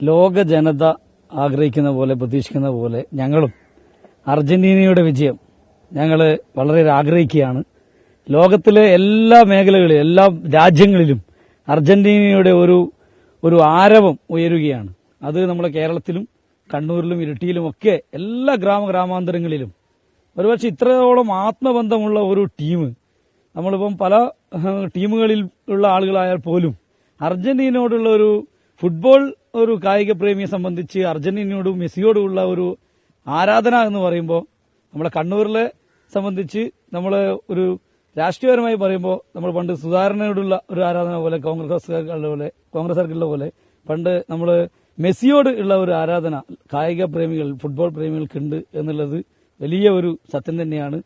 ലോക ജനത ആഗ്രഹിക്കുന്ന പോലെ പ്രതീക്ഷിക്കുന്ന പോലെ ഞങ്ങളും അർജന്റീനയുടെ വിജയം ഞങ്ങൾ വളരെ ആഗ്രഹിക്കുകയാണ്. ലോകത്തിലെ എല്ലാ മേഖലകളിലും എല്ലാ രാജ്യങ്ങളിലും അർജന്റീനയുടെ ഒരു ആരവം ഉയരുകയാണ്. അത് നമ്മുടെ കേരളത്തിലും കണ്ണൂരിലും ഇരിട്ടിയിലുമൊക്കെ എല്ലാ ഗ്രാമാന്തരങ്ങളിലും ഒരുപക്ഷെ ഇത്രയോളം ആത്മബന്ധമുള്ള ഒരു ടീം നമ്മളിപ്പം പല ടീമുകളിൽ ഉള്ള ആളുകളായാൽ പോലും അർജന്റീനയോടുള്ള ഒരു ഫുട്ബോൾ ഒരു കായിക പ്രേമിയെ സംബന്ധിച്ച് അർജന്റീനയോടും മെസ്സിയോടുമുള്ള ഒരു ആരാധന എന്ന് പറയുമ്പോൾ നമ്മളെ കണ്ണൂരിലെ സംബന്ധിച്ച് നമ്മൾ ഒരു രാഷ്ട്രീയപരമായി പറയുമ്പോൾ നമ്മൾ പണ്ട് സുധാകരനോടുള്ള ഒരു ആരാധന പോലെ കോൺഗ്രസ്സുകാർക്കുള്ള പോലെ പണ്ട് നമ്മൾ മെസ്സിയോട് ഉള്ള ഒരു ആരാധന കായിക പ്രേമികൾ ഫുട്ബോൾ പ്രേമികൾക്കുണ്ട് എന്നുള്ളത് വലിയ ഒരു സത്യം തന്നെയാണ്.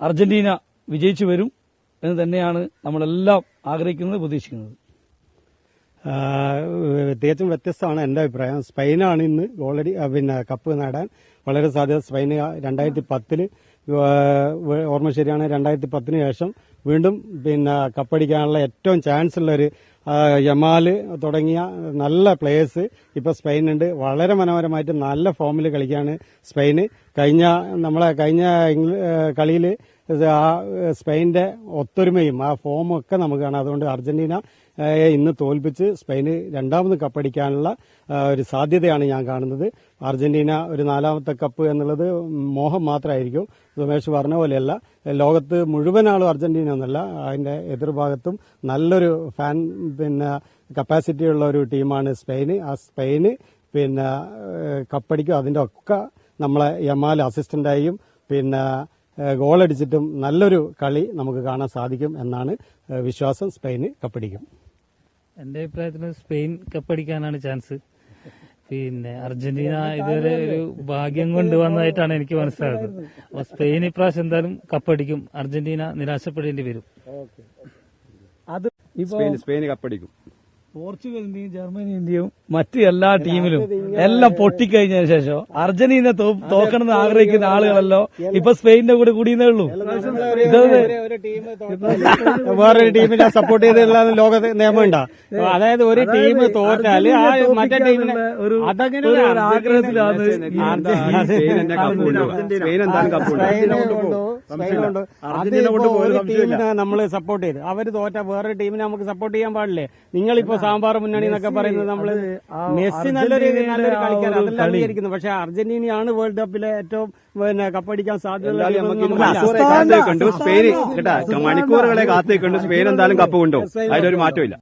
അർജന്റീന വിജയിച്ചു വരും എന്ന് തന്നെയാണ് നമ്മളെല്ലാം ആഗ്രഹിക്കുന്നത്, പ്രതീക്ഷിക്കുന്നത്. തികച്ചും വ്യത്യസ്തമാണ് എന്റെ അഭിപ്രായം. സ്പെയിനാണ് ഇന്ന് ഓൾറെഡി കപ്പ് നേടാൻ വളരെ സാധ്യത. സ്പെയിന് 2010 ഓർമ്മ ശരിയാണ്, 2010 ശേഷം വീണ്ടും കപ്പടിക്കാനുള്ള ഏറ്റവും ചാൻസ് ഉള്ള ഒരു യമാല് തുടങ്ങിയ നല്ല പ്ലേയേഴ്സ് ഇപ്പൊ സ്പെയിനുണ്ട്. വളരെ മനോഹരമായിട്ട് നല്ല ഫോമിൽ കളിക്കുകയാണ് സ്പെയിന്. കഴിഞ്ഞ കളിയിൽ സ്പെയിന്റെ ഒത്തൊരുമയും ആ ഫോമും ഒക്കെ നമുക്ക് കാണാം. അതുകൊണ്ട് അർജന്റീന ഇന്ന് തോൽപ്പിച്ച് സ്പെയിന് രണ്ടാമത് കപ്പടിക്കാനുള്ള ഒരു സാധ്യതയാണ് ഞാൻ കാണുന്നത്. അർജന്റീന ഒരു 4ാമത്തെ കപ്പ് എന്നുള്ളത് മോഹം മാത്രമായിരിക്കും. സുമേഷ് പറഞ്ഞ പോലെയല്ല, ലോകത്ത് മുഴുവൻ ആളും അർജന്റീന എന്നല്ല, അതിന്റെ എതിർഭാഗത്തും നല്ലൊരു ഫാൻ കപ്പാസിറ്റി ഉള്ള ഒരു ടീമാണ് സ്പെയിന്. ആ സ്പെയിന് കപ്പടിക്കും. അതിന്റെ ഒക്കെ നമ്മളെ യമാൽ അസിസ്റ്റന്റായും ഗോളടിച്ചിട്ടും നല്ലൊരു കളി നമുക്ക് കാണാൻ സാധിക്കും എന്നാണ് വിശ്വാസം. സ്പെയിന് കപ്പടിക്കും. എന്റെ അഭിപ്രായത്തിൽ സ്പെയിൻ കപ്പടിക്കാനാണ് ചാൻസ്. അർജന്റീന ഇതുവരെ ഒരു ഭാഗ്യം കൊണ്ട് വന്നതായിട്ടാണ് എനിക്ക് മനസ്സിലാകുന്നത്. അപ്പൊ സ്പെയിൻ ഇപ്രാവശ്യം എന്തായാലും കപ്പടിക്കും. അർജന്റീന നിരാശപ്പെടേണ്ടി വരും. അത് സ്പെയിൻ കപ്പടിക്കും. പോർച്ചുഗലിന്റെയും ജർമ്മനിന്റെയും മറ്റ് എല്ലാ ടീമിലും എല്ലാം പൊട്ടിക്കഴിഞ്ഞതിന് ശേഷം അർജന്റീന തോക്കണമെന്ന് ആഗ്രഹിക്കുന്ന ആളുകളല്ലോ ഇപ്പൊ സ്പെയിനിന്റെ കൂടെ കൂടിയേ ഉള്ളൂ. വേറൊരു ടീമിനെ സപ്പോർട്ട് ചെയ്തുള്ള ലോക നിയമമുണ്ടോ? അതായത് ഒരു ടീം തോറ്റാല് മറ്റേ ടീമിനെ ആഗ്രഹത്തിലാണ് ഒരു ടീമിനെ നമ്മൾ സപ്പോർട്ട് ചെയ്ത് അവര് തോറ്റ വേറൊരു ടീമിനെ നമുക്ക് സപ്പോർട്ട് ചെയ്യാൻ പാടില്ലേ? നിങ്ങളിപ്പോ സാമ്പാർ മുന്നണി എന്നൊക്കെ പറയുന്നത് നമ്മള് മെസ്സി നല്ലൊരു കളിക്കാൻ അതെല്ലാം അംഗീകരിക്കുന്നു. പക്ഷെ അർജന്റീനയാണ് വേൾഡ് കപ്പിലെ ഏറ്റവും കപ്പടിക്കാൻ സാധ്യത. സ്പെയിൻ മണിക്കൂറുകളെ കാത്തേക്കൊണ്ട് സ്പെയിൻ എന്തായാലും കപ്പ് കൊണ്ടുപോകും. അതിലൊരു മാറ്റമില്ല.